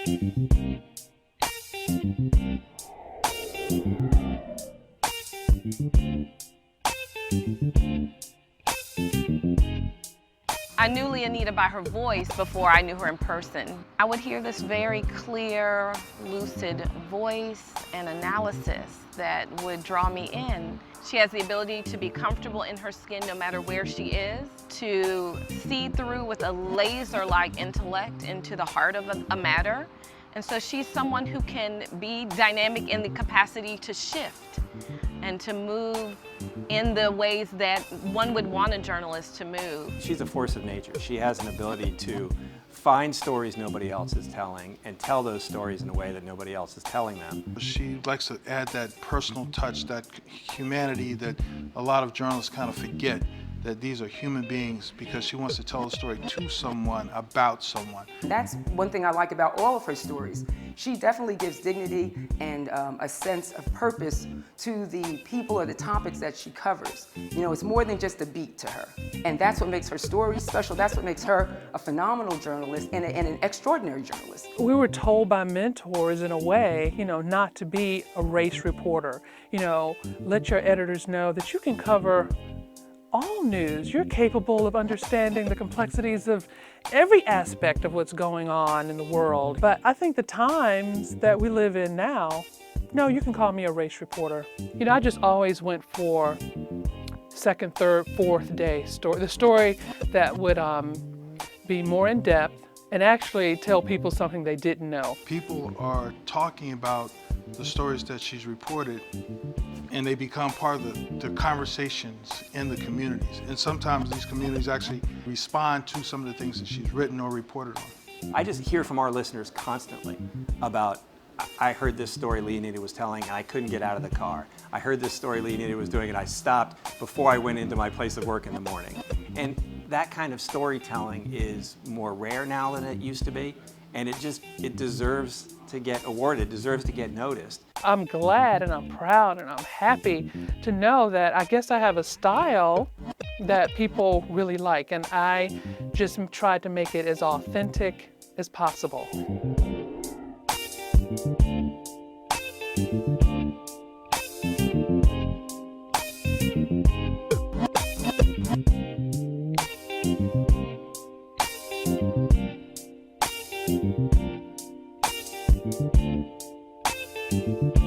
I knew Leoneda by her voice before I knew her in person. I would hear this very clear, lucid voice and analysis that would draw me in. She has the ability to be comfortable in her skin no matter where she is, to see through with a laser-like intellect into the heart of a matter. And so she's someone who can be dynamic in the capacity to shift and to move in the ways that one would want a journalist to move. She's a force of nature. She has an ability to find stories nobody else is telling and tell those stories in a way that nobody else is telling them. She likes to add that personal touch, that humanity that a lot of journalists kind of forget, that these are human beings, because she wants to tell a story to someone, about someone. That's one thing I like about all of her stories. She definitely gives dignity and a sense of purpose to the people or the topics that she covers. You know, it's more than just a beat to her. And that's what makes her stories special. That's what makes her a phenomenal journalist and an extraordinary journalist. We were told by mentors in a way, you know, not to be a race reporter. You know, let your editors know that you can cover all news. You're capable of understanding the complexities of every aspect of what's going on in the world. But I think the times that we live in now, no, you can call me a race reporter. You know, I just always went for second, third, fourth day story. The story that would be more in depth and actually tell people something they didn't know. People are talking about the stories that she's reported, and they become part of the conversations in the communities. And sometimes these communities actually respond to some of the things that she's written or reported on. I just hear from our listeners constantly about, I heard this story Leoneda was telling and I couldn't get out of the car. I heard this story Leoneda was doing and I stopped before I went into my place of work in the morning. And that kind of storytelling is more rare now than it used to be. And it deserves to get awarded, deserves to get noticed. I'm glad and I'm proud and I'm happy to know that I guess I have a style that people really like, and I just tried to make it as authentic as possible. Thank you.